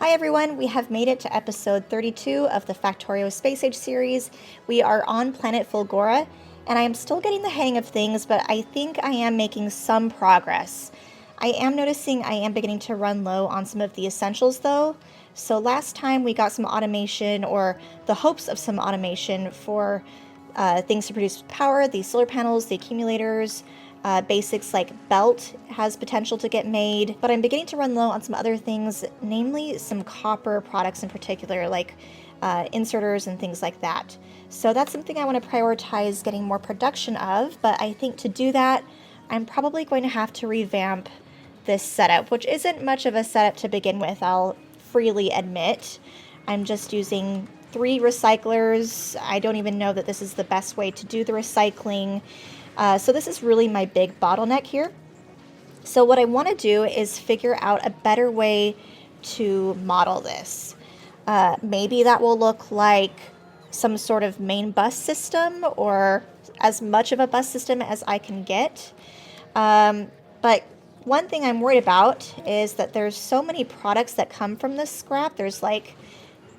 Hi everyone, we have made it to episode 32 of the FACTORIO SPACEAGE series. We are on planet Fulgora, and I am still getting the hang of things, but I think I am making some progress. I am noticing I am beginning to run low on some of the essentials though. So last time we got some automation, or the hopes of some automation for things to produce power, the solar panels, the accumulators. Basics like belt has potential to get made, but I'm beginning to run low on some other things, namely some copper products in particular, like inserters and things like that. So that's something I want to prioritize getting more production of, but I think to do that, I'm probably going to have to revamp this setup, which isn't much of a setup to begin with, I'll freely admit. I'm just using 3 recyclers. I don't even know that this is the best way to do the recycling. So this is really my big bottleneck here. So what I want to do is figure out a better way to model this. Maybe that will look like some sort of main bus system, or as much of a bus system as I can get. But one thing I'm worried about is that there's so many products that come from this scrap. There's like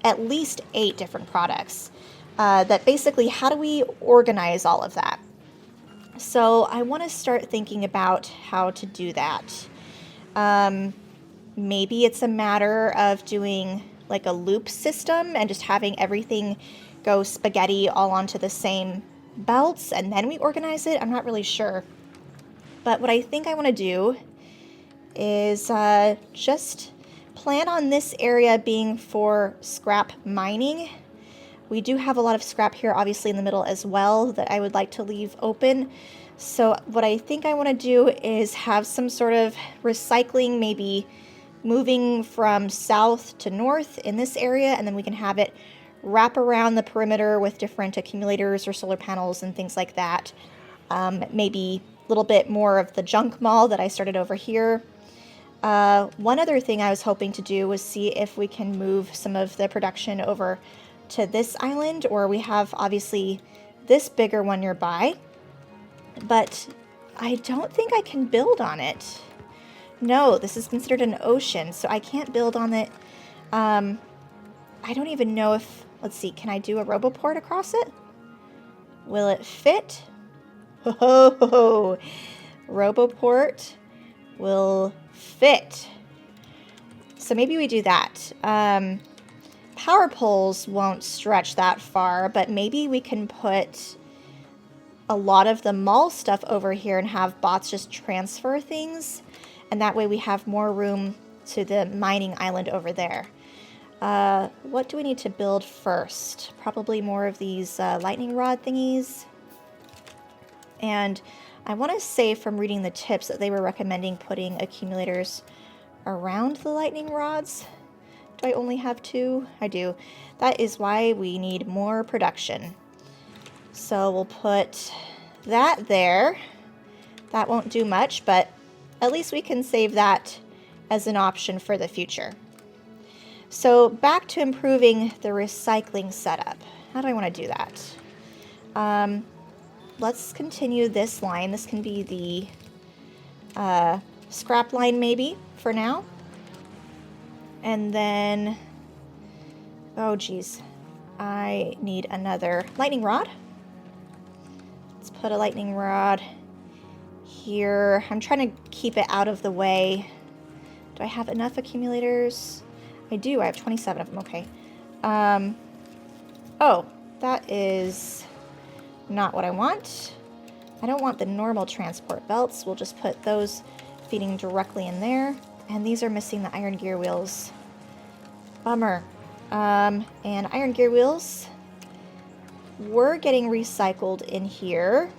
at least 8 different products. That basically, how do we organize all of that? So I want to start thinking about how to do that. Maybe it's a matter of doing like a loop system and just having everything go spaghetti all onto the same belts and then we organize it. I'm not really sure. But what I think I want to do is just plan on this area being for scrap mining. We do have a lot of scrap here, obviously, in the middle as well, that I would like to leave open. So what I think I want to do is have some sort of recycling, maybe moving from south to north in this area, and then we can have it wrap around the perimeter with different accumulators or solar panels and things like that. Maybe a little bit more of the junk mall that I started over here. One other thing I was hoping to do was see if we can move some of the production over to this island, or we have obviously this bigger one nearby, but I don't think I can build on it. No, this is considered an ocean, so I can't build on it. I don't even know if, let's see, can I do a roboport across it? Will it fit? Ho, roboport will fit. So maybe we do that. Power poles won't stretch that far, but maybe we can put a lot of the mall stuff over here and have bots just transfer things, and that way we have more room to the mining island over there. What do we need to build first? Probably more of these lightning rod thingies. And I want to say from reading the tips that they were recommending putting accumulators around the lightning rods. Do I only have 2? I do. That is why we need more production. So we'll put that there. That won't do much, but at least we can save that as an option for the future. So back to improving the recycling setup. How do I want to do that? Let's continue this line. This can be the scrap line maybe for now. And then, oh geez, I need another lightning rod. Let's put a lightning rod here. I'm trying to keep it out of the way. Do I have enough accumulators? I do, I have 27 of them, okay. Oh, that is not what I want. I don't want the normal transport belts. We'll just put those feeding directly in there. And these are missing the iron gear wheels. Bummer. And iron gear wheels were getting recycled in here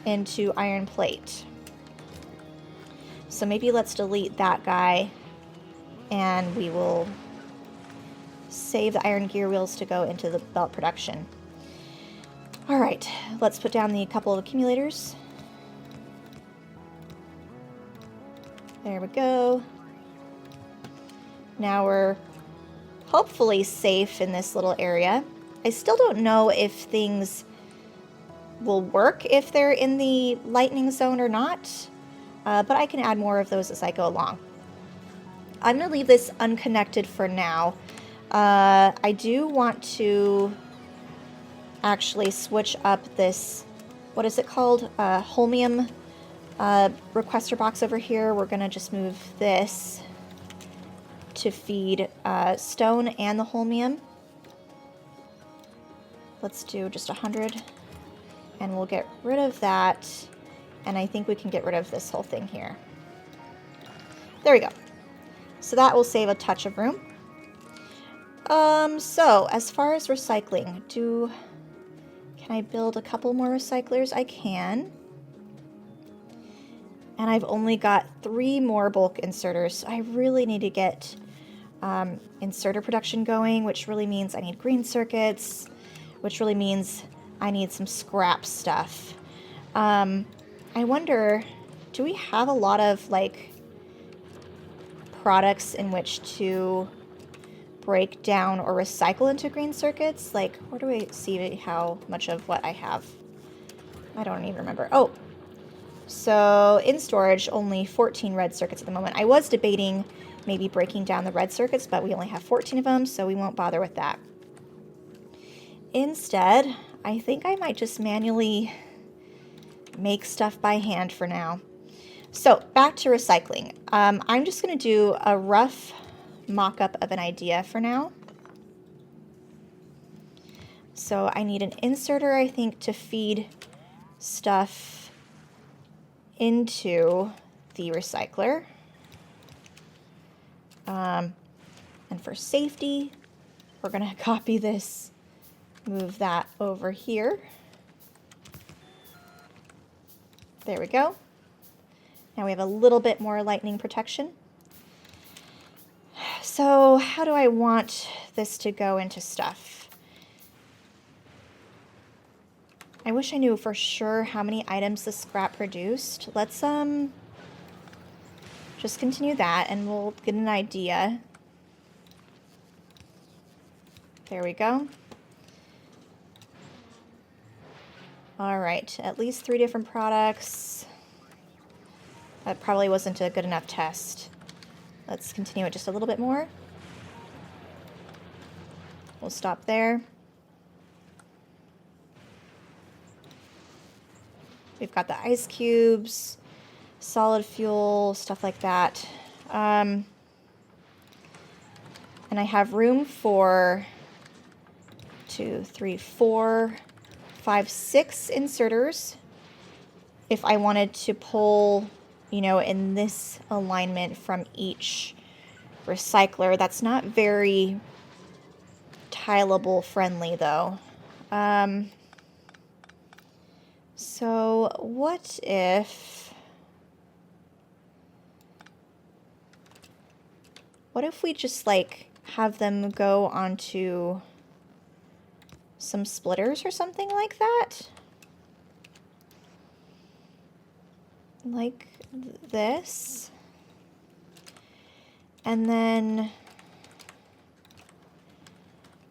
into iron plate. So maybe let's delete that guy and we will save the iron gear wheels to go into the belt production. All right, let's put down the couple of accumulators. There we go. Now we're hopefully safe in this little area. I still don't know if things will work if they're in the lightning zone or not, but I can add more of those as I go along. I'm going to leave this unconnected for now. I do want to actually switch up this, what is it called? Holmium requester box over here. We're going to just move this to feed stone and the holmium. Let's do just 100, and we'll get rid of that, and I think we can get rid of this whole thing here. There we go. So that will save a touch of room. So as far as recycling, can I build a couple more recyclers? I can. And I've only got 3 more bulk inserters, so I really need to get inserter production going, which really means I need green circuits, which really means I need some scrap stuff. I wonder, do we have a lot of, like, products in which to break down or recycle into green circuits? Like, where do we see how much of what I have? I don't even remember. Oh, so in storage, only 14 red circuits at the moment. I was debating maybe breaking down the red circuits, but we only have 14 of them, so we won't bother with that. Instead, I think I might just manually make stuff by hand for now. So back to recycling. I'm just going to do a rough mock-up of an idea for now. So I need an inserter, I think, to feed stuff into the recycler. And for safety, we're going to copy this, move that over here. There we go. Now we have a little bit more lightning protection. So how do I want this to go into stuff? I wish I knew for sure how many items the scrap produced. Let's just continue that and we'll get an idea. There we go. All right, at least 3 different products. That probably wasn't a good enough test. Let's continue it just a little bit more. We'll stop there. We've got the ice cubes, solid fuel, stuff like that. And I have room for 2, 3, 4, 5, 6 inserters if I wanted to pull, you know, in this alignment from each recycler. That's not very tileable friendly though. So what if we just like have them go onto some splitters or something like that? Like this. And then,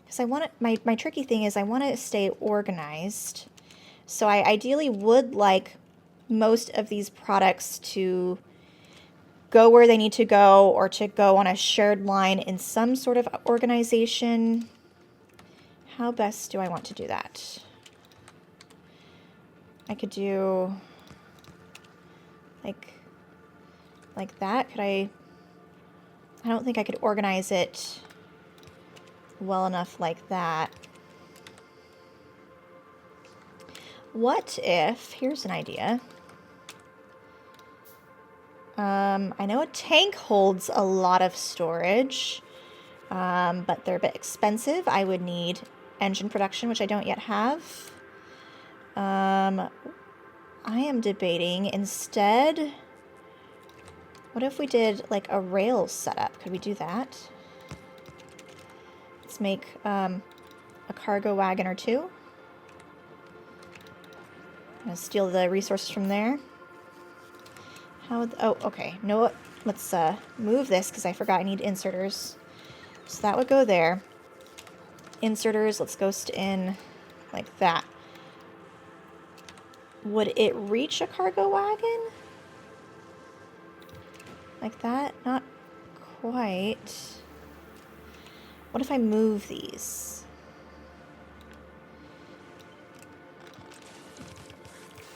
because I want it, my tricky thing is I want to stay organized. So I ideally would like most of these products to go where they need to go or to go on a shared line in some sort of organization. How best do I want to do that? I could do like that. Could I don't think I could organize it well enough like that. What if, here's an idea. I know a tank holds a lot of storage, but they're a bit expensive. I would need engine production, which I don't yet have. I am debating instead, what if we did like a rails setup? Could we do that? Let's make a cargo wagon or 2. I'm gonna steal the resources from there. Oh, okay. No, let's move this because I forgot I need inserters. So that would go there. Inserters, let's ghost in like that. Would it reach a cargo wagon? Like that? Not quite. What if I move these?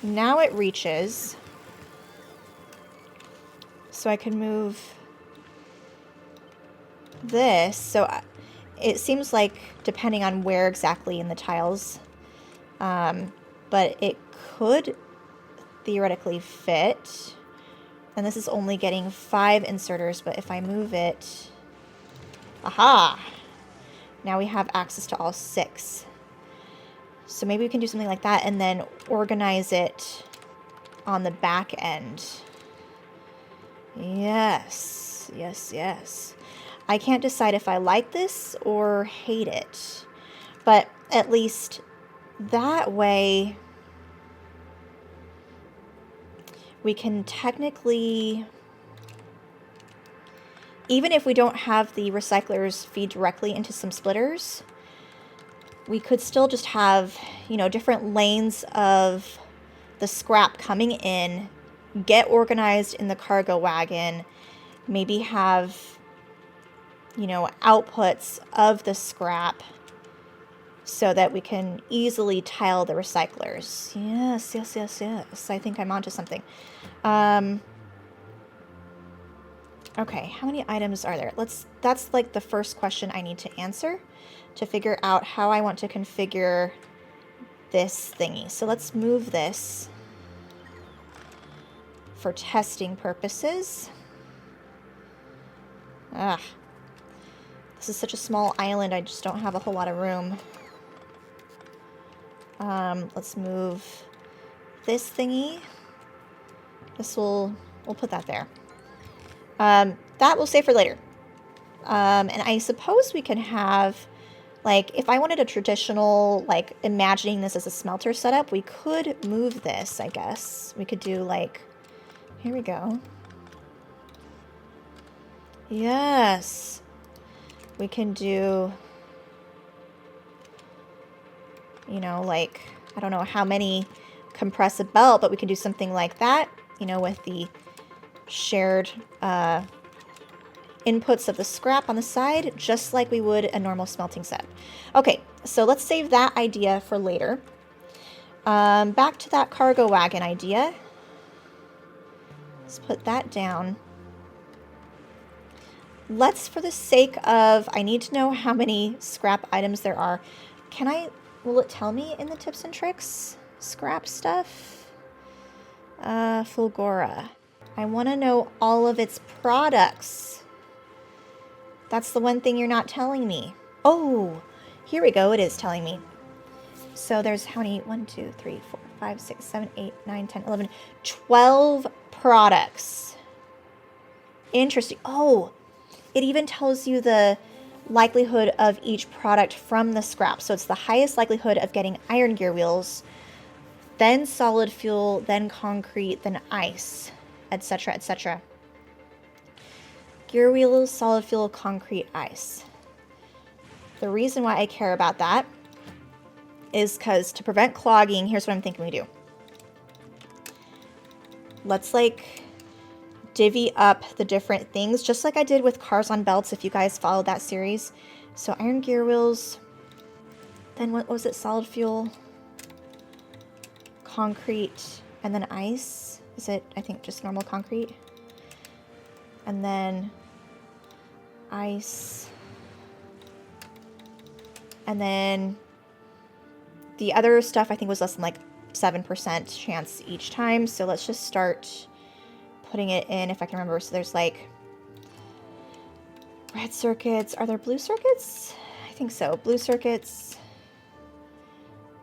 Now it reaches. So I can move this. So it seems like, depending on where exactly in the tiles, but it could theoretically fit. And this is only getting 5 inserters, but if I move it... Aha! Now we have access to all 6. So maybe we can do something like that and then organize it on the back end. Yes, yes, yes. I can't decide if I like this or hate it. But at least that way we can technically, even if we don't have the recyclers feed directly into some splitters, we could still just have, you know, different lanes of the scrap coming in, get organized in the cargo wagon, maybe have, you know, outputs of the scrap so that we can easily tile the recyclers. Yes, yes, yes, yes. I think I'm onto something. Okay, how many items are there? That's like the first question I need to answer to figure out how I want to configure this thingy. So let's move this for testing purposes. Ah, this is such a small island, I just don't have a whole lot of room. Let's move this thingy. We'll put that there. That we'll save for later. And I suppose we can have, like, if I wanted a traditional, like, imagining this as a smelter setup, we could move this, I guess. We could do, like, here we go. Yes. We can do, you know, like, I don't know how many compress a belt, but we can do something like that, you know, with the shared inputs of the scrap on the side, just like we would a normal smelting set. Okay, so let's save that idea for later. Back to that cargo wagon idea. Let's put that down. Let's, for the sake of, I need to know how many scrap items there are. Will it tell me in the tips and tricks? Scrap stuff? Fulgora. I want to know all of its products. That's the one thing you're not telling me. Oh, here we go. It is telling me. So there's how many? 1, 2, 3, 4, 5, 6, 7, 8, 9, 10, 11, 12 products. Interesting. Oh, it even tells you the likelihood of each product from the scrap. So it's the highest likelihood of getting iron gear wheels, then solid fuel, then concrete, then ice, etc., etc. Gear wheels, solid fuel, concrete, ice. The reason why I care about that is because to prevent clogging, here's what I'm thinking we do. Let's like divvy up the different things, just like I did with cars on belts, if you guys followed that series. So iron gear wheels, then what was it? Solid fuel, concrete, and then ice. Is it, I think, just normal concrete? And then ice. And then the other stuff I think was less than like 7% chance each time. So let's just start putting it in if I can remember. So there's like red circuits. Are there blue circuits? I think so. Blue circuits.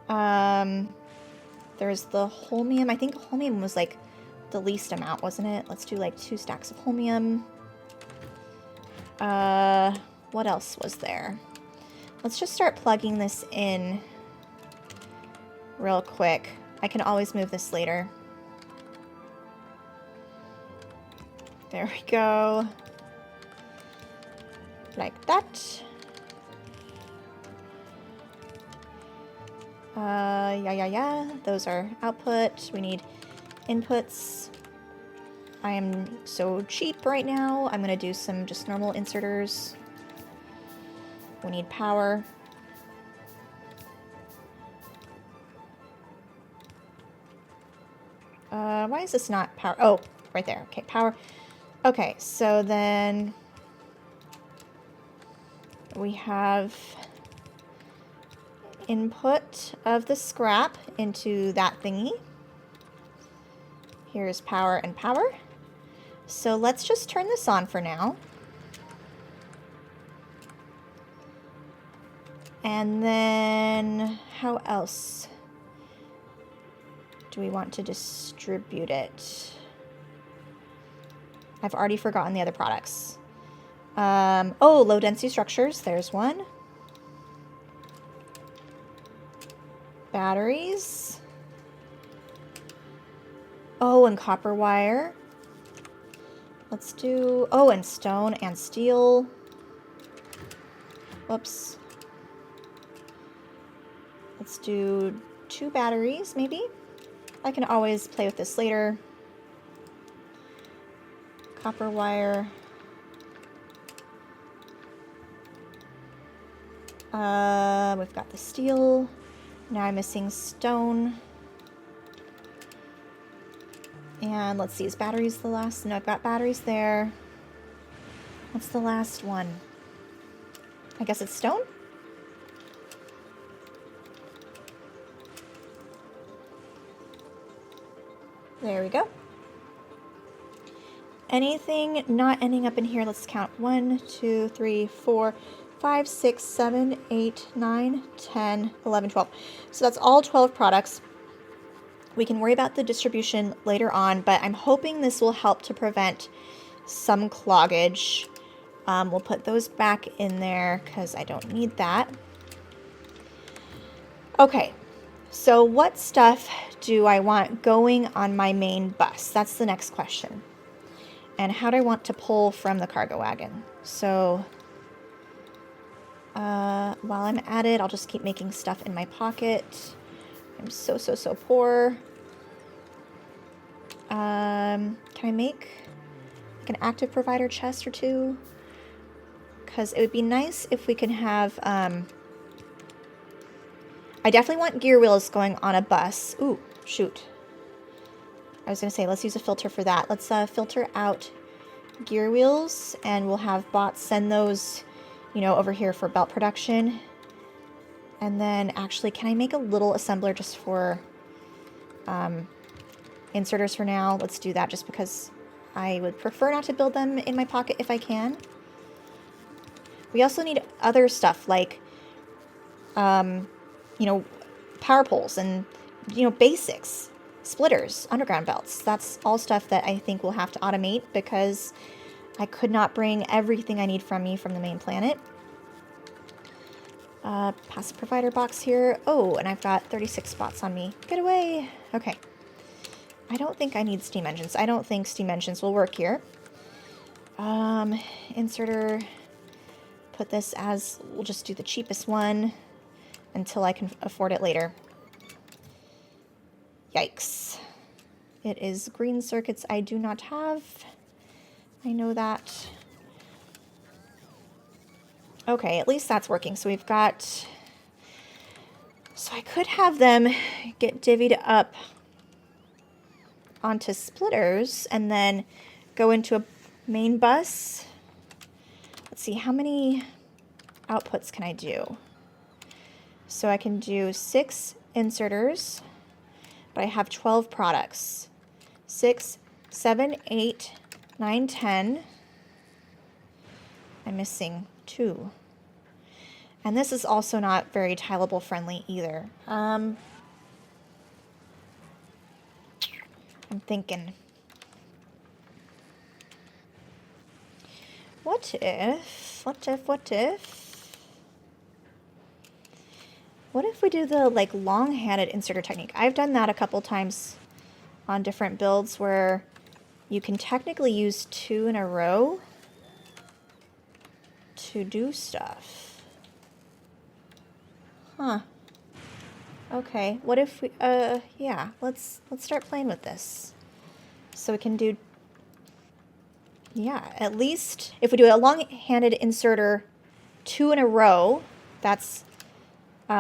There's the holmium. I think holmium was like the least amount, wasn't it? Let's do like 2 stacks of holmium. What else was there? Let's just start plugging this in real quick. I can always move this later. There we go. Like that. Yeah. Those are output. We need inputs. I am so cheap right now. I'm gonna do some just normal inserters. We need power. Why is this not power? Oh, right there. Okay, power. Okay, so then we have input of the scrap into that thingy. Here's power and power. So let's just turn this on for now. And then how else do we want to distribute it? I've already forgotten the other products. Oh, low density structures. There's one. Batteries. Oh, and copper wire. Let's do... Oh, and stone and steel. Whoops. Let's do 2 batteries, maybe? I can always play with this later. Copper wire. We've got the steel. Now I'm missing stone. And let's see, is batteries the last? No, I've got batteries there. What's the last one? I guess it's stone? There we go. Anything not ending up in here, let's count. 1, 2, 3, 4, 5, 6, 7, 8, 9, 10, 11, 12. So that's all 12 products. We can worry about the distribution later on, but I'm hoping this will help to prevent some cloggage. We'll put those back in there because I don't need that. Okay, so what stuff do I want going on my main bus? That's the next question. And how do I want to pull from the cargo wagon? So while I'm at it, I'll just keep making stuff in my pocket. I'm so poor. Can I make like an active provider chest or 2? Because it would be nice if we can have... I definitely want gear wheels going on a bus. Ooh, shoot. I was going to say, let's use a filter for that. Let's filter out gear wheels, and we'll have bots send those, you know, over here for belt production. And then, actually, can I make a little assembler just for inserters for now? Let's do that just because I would prefer not to build them in my pocket if I can. We also need other stuff like, you know, power poles and, you know, basics. Splitters, underground belts. That's all stuff that I think we'll have to automate because I could not bring everything I need from the main planet. Passive provider box here. Oh, and I've got 36 spots on me. Get away. Okay. I don't think I need steam engines. I don't think steam engines will work here. Inserter. Put this as, we'll just do the cheapest one until I can afford it later. Yikes. It is green circuits I do not have. I know that. Okay, at least that's working. So we've got... So I could have them get divvied up onto splitters and then go into a main bus. Let's see, how many outputs can I do? So I can do 6 inserters, but I have 12 products. 6, 7, 8, 9, 10. I'm missing 2. And this is also not very tileable friendly either. I'm thinking, what if we do the like long-handed inserter technique? I've done that a couple times on different builds where you can technically use 2 in a row to do stuff. Huh. Okay, what if we, yeah, let's start playing with this. So we can do Yeah, at least if we do a long-handed inserter 2 in a row, that's, you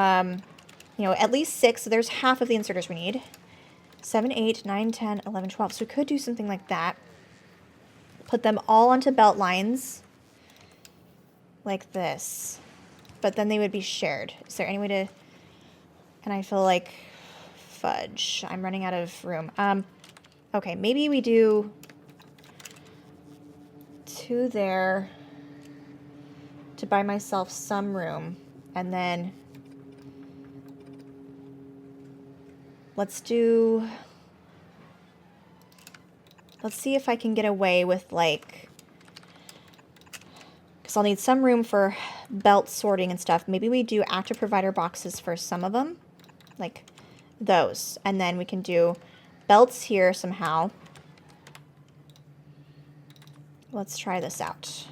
know, at least 6. So there's half of the inserters we need. 7, 8, 9, 10, 11, 12. So we could do something like that. Put them all onto belt lines like this. But then they would be shared. Is there any way to... And I feel like... Fudge. I'm running out of room. Okay, maybe we do 2 there to buy myself some room. And then... Let's do... Let's see if I can get away with, like... Because I'll need some room for belt sorting and stuff. Maybe we do active provider boxes for some of them. Like those. And then we can do belts here somehow. Let's try this out.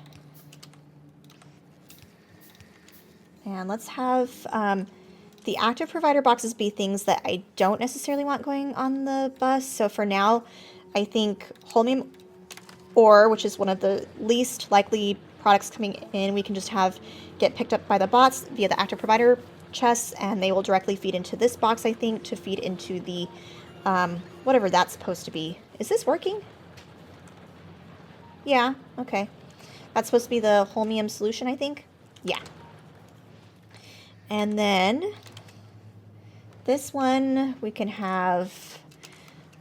And let's have... the active provider boxes be things that I don't necessarily want going on the bus. So for now, I think holmium ore, which is one of the least likely products coming in, we can just have get picked up by the bots via the active provider chests, and they will directly feed into this box, I think, to feed into the, whatever that's supposed to be. Is this working? Yeah, okay. That's supposed to be the holmium solution, I think. Yeah. And then... This one, we can have...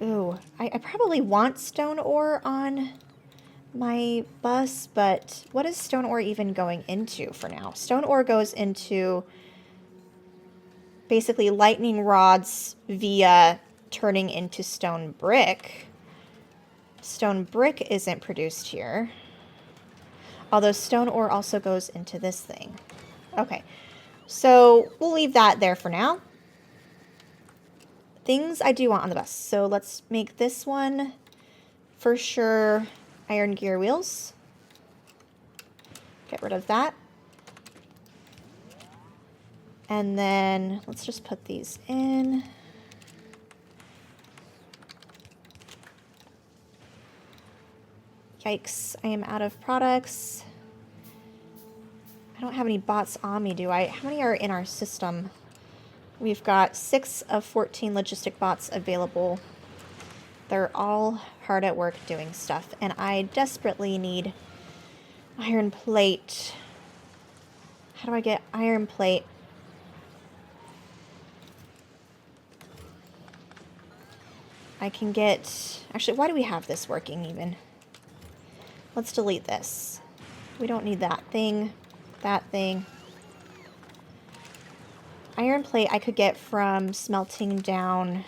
Ooh, I probably want stone ore on my bus, but what is stone ore even going into for now? Stone ore goes into basically lightning rods via turning into stone brick. Stone brick isn't produced here. Although stone ore also goes into this thing. Okay, so we'll leave that there for now. Things I do want on the bus. So let's make this one for sure iron gear wheels. Get rid of that. And then let's just put these in. Yikes, I am out of products. I don't have any bots on me, do I? How many are in our system? We've got 6 of 14 logistic bots available. They're all hard at work doing stuff, and I desperately need iron plate. How do I get iron plate? I can get... Actually, why do we have this working even? Let's delete this. We don't need that thing, that thing. Iron plate I could get from smelting down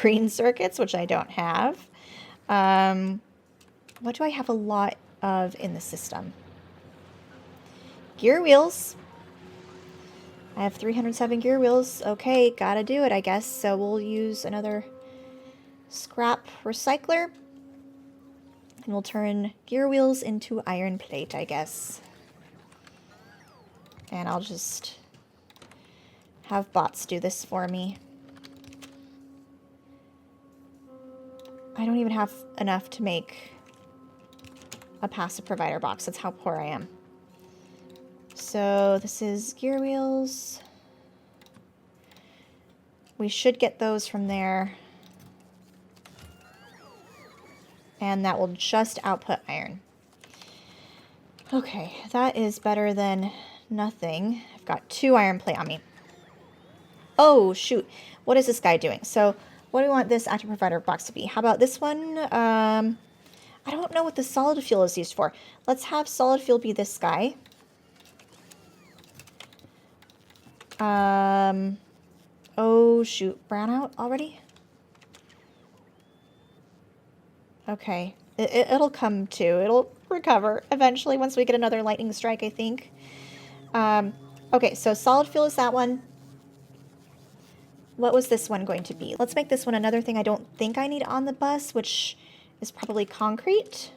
green circuits, which I don't have. What do I have a lot of in the system? Gear wheels. I have 307 gear wheels. Okay, gotta do it, I guess. So we'll use another scrap recycler. And we'll turn gear wheels into iron plate, I guess. And I'll just have bots do this for me. I don't even have enough to make a passive provider box. That's how poor I am. So this is gear wheels. We should get those from there. And that will just output iron. Okay, that is better than nothing. I've got 2 iron plate on me. Oh, shoot. What is this guy doing? So, what do we want this active provider box to be? How about this one? I don't know what the solid fuel is used for. Let's have solid fuel be this guy. Oh, shoot. Brown out already? Okay. It'll come to. It'll recover eventually once we get another lightning strike, I think. Okay, so solid fuel is that one. What was this one going to be? Let's make this one another thing I don't think I need on the bus, which is probably concrete.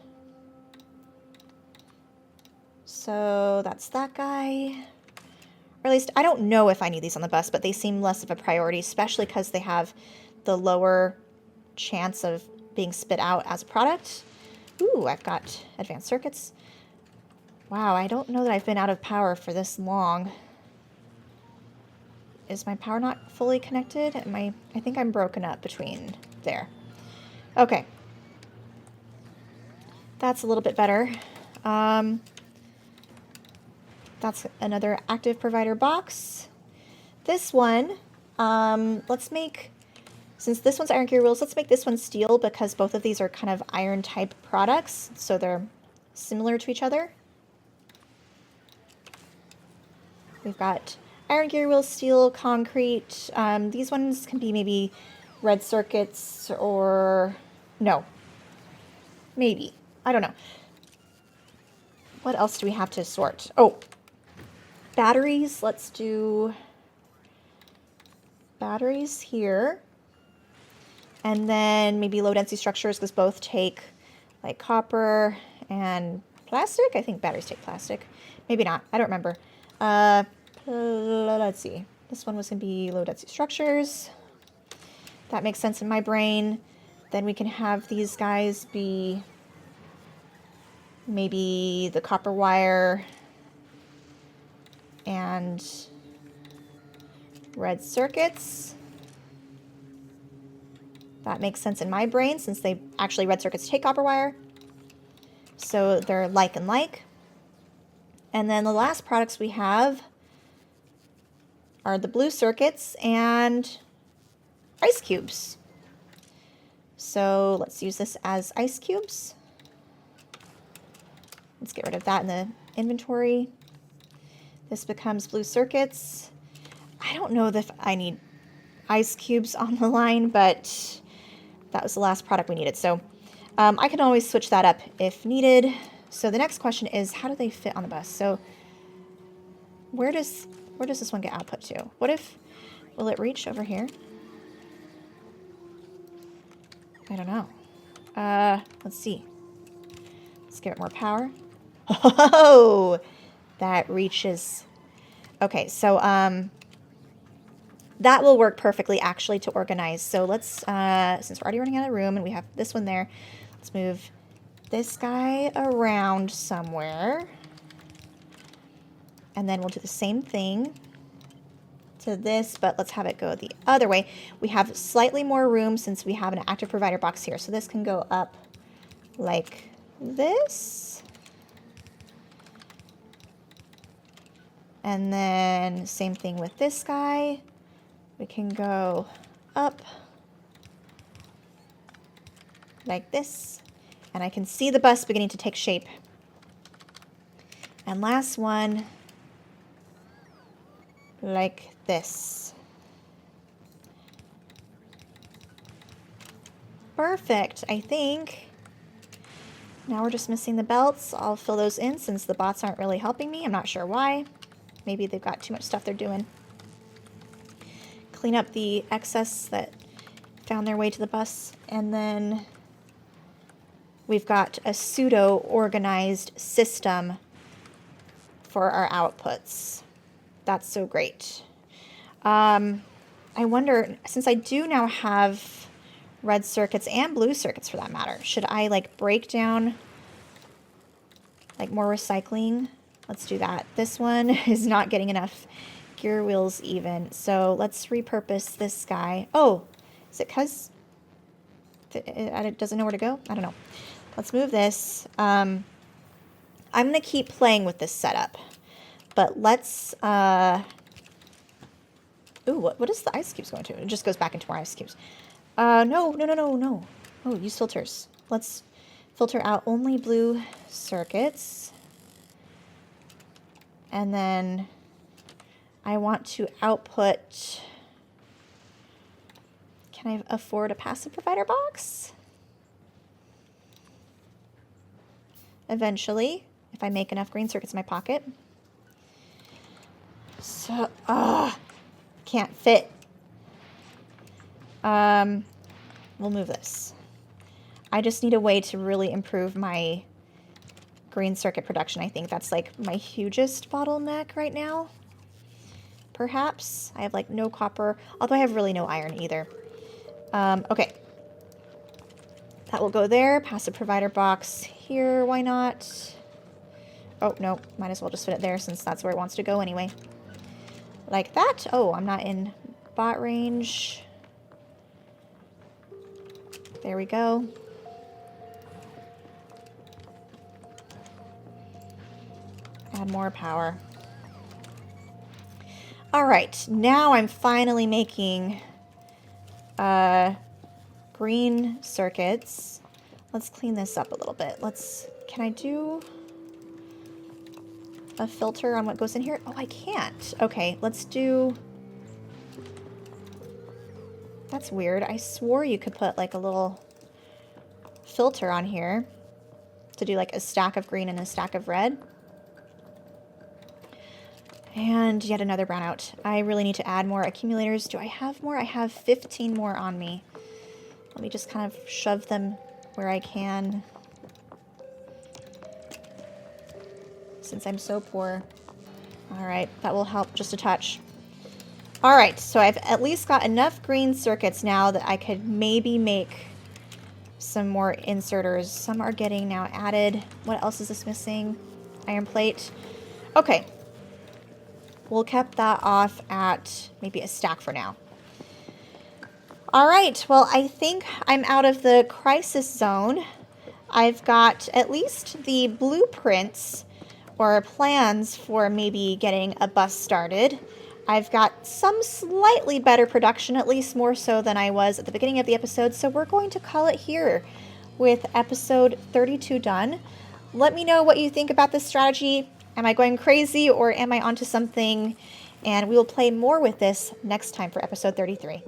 So that's that guy. Or at least, I don't know if I need these on the bus, but they seem less of a priority, especially because they have the lower chance of being spit out as a product. Ooh, I've got advanced circuits. Wow, I don't know that I've been out of power for this long. Is my power not fully connected? I think I'm broken up between there. Okay. That's a little bit better. That's another active provider box. This one, let's make, since this one's iron gear wheels, let's make this one steel because both of these are kind of iron type products, so they're similar to each other. We've got iron gear wheels, steel, concrete. These ones can be maybe red circuits or no, maybe. I don't know. What else do we have to sort? Oh, batteries. Let's do batteries here. And then maybe low density structures, because both take like copper and plastic. I think batteries take plastic. Maybe not. I don't remember. Let's see. This one was going to be low density structures. That makes sense in my brain. Then we can have these guys be maybe the copper wire and red circuits. That makes sense in my brain since they actually red circuits take copper wire. So they're like and like. And then the last products we have are the blue circuits and ice cubes. So let's use this as ice cubes. Let's get rid of that in the inventory. This becomes blue circuits. I don't know if I need ice cubes on the line, but that was the last product we needed. So I can always switch that up if needed. So the next question is, how do they fit on the bus? So where does this one get output to? What if, will it reach over here? I don't know. Let's see. Let's give it more power. Oh, that reaches. Okay, so that will work perfectly actually to organize. So let's, since we're already running out of room and we have this one there, let's move this guy around somewhere. And then we'll do the same thing to this, but let's have it go the other way. We have slightly more room since we have an active provider box here. So this can go up like this. And then same thing with this guy. We can go up like this. And I can see the bus beginning to take shape. And last one, like this. Perfect, I think. Now we're just missing the belts. I'll fill those in since the bots aren't really helping me. I'm not sure why. Maybe they've got too much stuff they're doing. Clean up the excess that found their way to the bus. And then we've got a pseudo-organized system for our outputs. That's so great. I wonder, since I do now have red circuits and blue circuits for that matter, should I like break down like more recycling? Let's do that. This one is not getting enough gear wheels even. So let's repurpose this guy. Oh, is it because it doesn't know where to go? I don't know. Let's move this. I'm going to keep playing with this setup. But let's... Ooh, what is the ice cubes going to? It just goes back into more ice cubes. No. Oh, use filters. Let's filter out only blue circuits. And then I want to output... Can I afford a passive provider box? Eventually, if I make enough green circuits in my pocket. So, can't fit. We'll move this. I just need a way to really improve my green circuit production. I think that's like my hugest bottleneck right now. Perhaps. I have like no copper, although I have really no iron either. Okay. That will go there. Passive provider box here. Why not? Oh, no. Might as well just fit it there since that's where it wants to go anyway. Like that. Oh, I'm not in bot range. There we go. Add more power. All right, now I'm finally making green circuits. Let's clean this up a little bit. Can I do a filter on what goes in here? Oh, I can't. Okay, let's do... That's weird. I swore you could put like a little filter on here to do like a stack of green and a stack of red. And yet another brownout. I really need to add more accumulators. Do I have more? I have 15 more on me. Let me just kind of shove them where I can. Since I'm so poor. Alright, that will help just a touch. Alright, so I've at least got enough green circuits now that I could maybe make some more inserters. Some are getting now added. What else is this missing? Iron plate. Okay. We'll cap that off at maybe a stack for now. All right, well, I think I'm out of the crisis zone. I've got at least the blueprints or plans for maybe getting a bus started. I've got some slightly better production, at least more so than I was at the beginning of the episode, so we're going to call it here with episode 32 done. Let me know what you think about this strategy. Am I going crazy or am I onto something? And we will play more with this next time for episode 33.